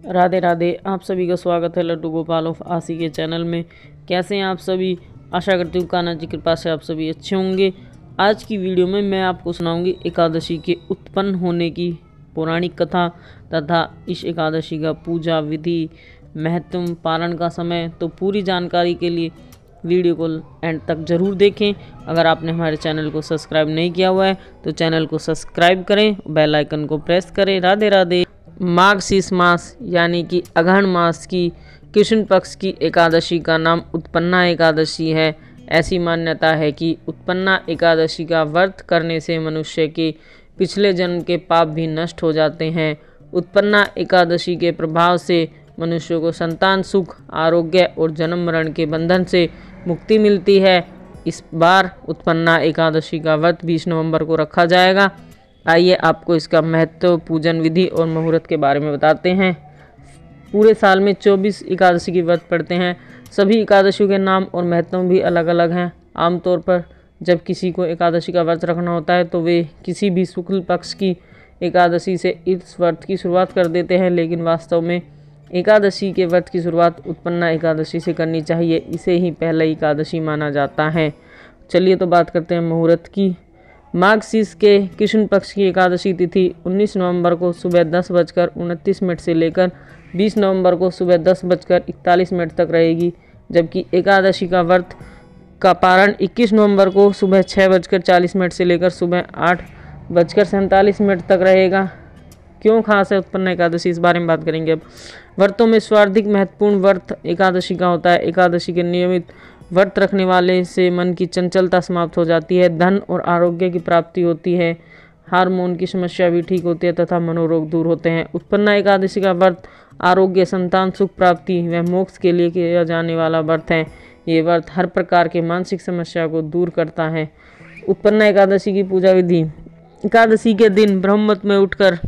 राधे राधे। आप सभी का स्वागत है लड्डू गोपाल ऑफ आसी के चैनल में। कैसे हैं आप सभी? आशा करती हूँ कान्हा जी की कृपा से आप सभी अच्छे होंगे। आज की वीडियो में मैं आपको सुनाऊंगी एकादशी के उत्पन्न होने की पौराणिक कथा तथा इस एकादशी का पूजा विधि, महत्व, पारण का समय। तो पूरी जानकारी के लिए वीडियो को एंड तक ज़रूर देखें। अगर आपने हमारे चैनल को सब्सक्राइब नहीं किया हुआ है तो चैनल को सब्सक्राइब करें, बेल आइकन को प्रेस करें। राधे राधे। माघशीर्ष मास यानी कि अगहन मास की कृष्ण पक्ष की एकादशी का नाम उत्पन्ना एकादशी है। ऐसी मान्यता है कि उत्पन्ना एकादशी का व्रत करने से मनुष्य के पिछले जन्म के पाप भी नष्ट हो जाते हैं। उत्पन्ना एकादशी के प्रभाव से मनुष्य को संतान सुख, आरोग्य और जन्म मरण के बंधन से मुक्ति मिलती है। इस बार उत्पन्ना एकादशी का व्रत 20 नवंबर को रखा जाएगा। आइए आपको इसका महत्व, पूजन विधि और मुहूर्त के बारे में बताते हैं। पूरे साल में 24 एकादशी की व्रत पड़ते हैं। सभी एकादशियों के नाम और महत्व भी अलग अलग हैं। आमतौर पर जब किसी को एकादशी का व्रत रखना होता है तो वे किसी भी शुक्ल पक्ष की एकादशी से इस व्रत की शुरुआत कर देते हैं, लेकिन वास्तव में एकादशी के व्रत की शुरुआत उत्पन्ना एकादशी से करनी चाहिए। इसे ही पहला एकादशी माना जाता है। चलिए तो बात करते हैं मुहूर्त की। माघशीर्ष के कृष्ण पक्ष की एकादशी तिथि 19 नवंबर को सुबह 10:29 से लेकर 20 नवंबर को सुबह 10:41 तक रहेगी, जबकि एकादशी का व्रत का पारण 21 नवंबर को सुबह 6:40 से लेकर सुबह 8:47 तक रहेगा। क्यों खास है उत्पन्न एकादशी, इस बारे में बात करेंगे। अब व्रतों में सर्वाधिक महत्वपूर्ण व्रत एकादशी का होता है। एकादशी के नियमित व्रत रखने वाले से मन की चंचलता समाप्त हो जाती है, धन और आरोग्य की प्राप्ति होती है, हार्मोन की समस्या भी ठीक होती है तथा मनोरोग दूर होते हैं। उत्पन्ना एकादशी का व्रत आरोग्य, संतान सुख प्राप्ति व मोक्ष के लिए किया जाने वाला व्रत है। ये व्रत हर प्रकार के मानसिक समस्या को दूर करता है। उत्पन्ना एकादशी की पूजा विधि। एकादशी के दिन ब्रह्म मुहूर्त में उठकर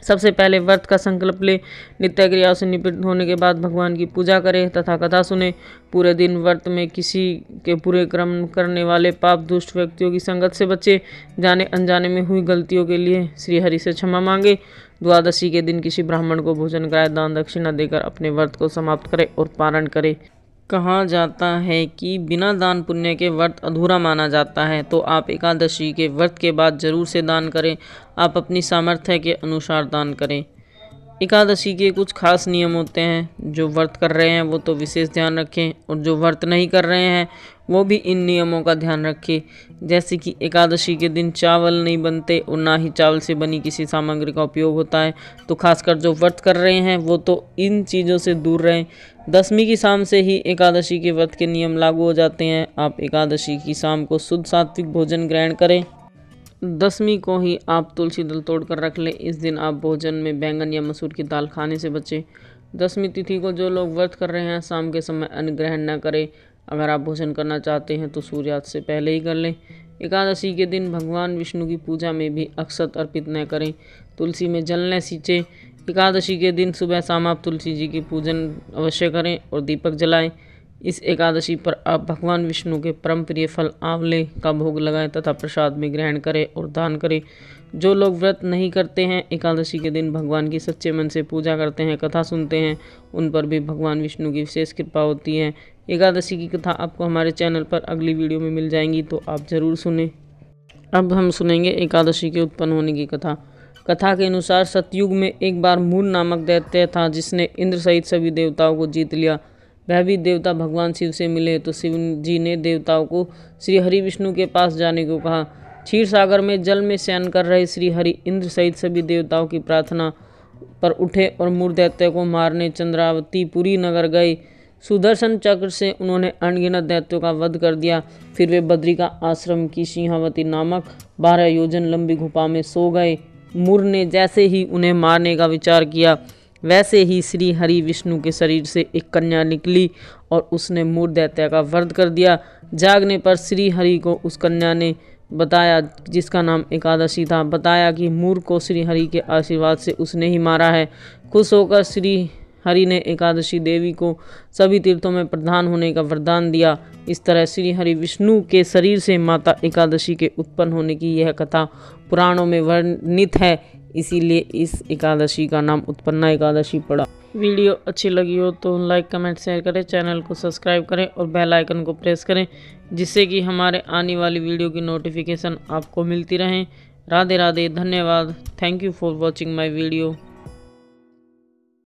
सबसे पहले व्रत का संकल्प ले, नित्य क्रियाओं से निवृत्त होने के बाद भगवान की पूजा करें तथा कथा सुने। पूरे दिन व्रत में किसी के बुरे कर्म करने वाले पाप दुष्ट व्यक्तियों की संगत से बचे। जाने अनजाने में हुई गलतियों के लिए श्री हरि से क्षमा मांगे। द्वादशी के दिन किसी ब्राह्मण को भोजन कराए, दान दक्षिणा देकर अपने व्रत को समाप्त करे और पारण करे। कहा जाता है कि बिना दान पुण्य के व्रत अधूरा माना जाता है, तो आप एकादशी के व्रत के बाद जरूर से दान करें। आप अपनी सामर्थ्य के अनुसार दान करें। एकादशी के कुछ खास नियम होते हैं। जो व्रत कर रहे हैं वो तो विशेष ध्यान रखें, और जो व्रत नहीं कर रहे हैं वो भी इन नियमों का ध्यान रखें। जैसे कि एकादशी के दिन चावल नहीं बनते और ना ही चावल से बनी किसी सामग्री का उपयोग होता है। तो खासकर जो व्रत कर रहे हैं वो तो इन चीज़ों से दूर रहें। दशमी की शाम से ही एकादशी के व्रत के नियम लागू हो जाते हैं। आप एकादशी की शाम को शुद्ध सात्विक भोजन ग्रहण करें। दशमी को ही आप तुलसी दल तोड़कर रख लें। इस दिन आप भोजन में बैंगन या मसूर की दाल खाने से बचें। दशमी तिथि को जो लोग व्रत कर रहे हैं शाम के समय अन्न ग्रहण न करें। अगर आप भोजन करना चाहते हैं तो सूर्यास्त से पहले ही कर लें। एकादशी के दिन भगवान विष्णु की पूजा में भी अक्षत अर्पित न करें। तुलसी में जल न सींचें। एकादशी के दिन सुबह शाम आप तुलसी जी की पूजन अवश्य करें और दीपक जलाएं। इस एकादशी पर आप भगवान विष्णु के परम प्रिय फल आंवले का भोग लगाएं तथा प्रसाद में ग्रहण करें और दान करें। जो लोग व्रत नहीं करते हैं, एकादशी के दिन भगवान की सच्चे मन से पूजा करते हैं, कथा सुनते हैं, उन पर भी भगवान विष्णु की विशेष कृपा होती है। एकादशी की कथा आपको हमारे चैनल पर अगली वीडियो में मिल जाएंगी, तो आप ज़रूर सुने। अब हम सुनेंगे एकादशी के उत्पन्न होने की कथा। कथा के अनुसार सतयुग में एक बार मूर नामक दैत्य था, जिसने इंद्र सहित सभी देवताओं को जीत लिया। वह भी देवता भगवान शिव से मिले तो शिव जी ने देवताओं को श्री हरि विष्णु के पास जाने को कहा। क्षीर सागर में जल में शयन कर रहे श्री हरि इंद्र सहित सभी देवताओं की प्रार्थना पर उठे और मूर दैत्य को मारने चंद्रावती पुरी नगर गए। सुदर्शन चक्र से उन्होंने अनगिनत दैत्यों का वध कर दिया। फिर वे बद्रिका आश्रम की सिंहावती नामक 12 योजन लंबी गुफा में सो गए। मूर ने जैसे ही उन्हें मारने का विचार किया, वैसे ही श्री हरि विष्णु के शरीर से एक कन्या निकली और उसने मूर दैत्य का वध कर दिया। जागने पर श्री हरि को उस कन्या ने बताया, जिसका नाम एकादशी था, बताया कि मूर को श्री हरि के आशीर्वाद से उसने ही मारा है। खुश होकर श्री हरि ने एकादशी देवी को सभी तीर्थों में प्रधान होने का वरदान दिया। इस तरह श्री हरि विष्णु के शरीर से माता एकादशी के उत्पन्न होने की यह कथा पुराणों में वर्णित है। इसीलिए इस एकादशी का नाम उत्पन्ना एकादशी पड़ा। वीडियो अच्छी लगी हो तो लाइक कमेंट शेयर करें, चैनल को सब्सक्राइब करें और बेल आइकन को प्रेस करें, जिससे कि हमारे आने वाली वीडियो की नोटिफिकेशन आपको मिलती रहें। राधे राधे, धन्यवाद। Thank you for watching my video.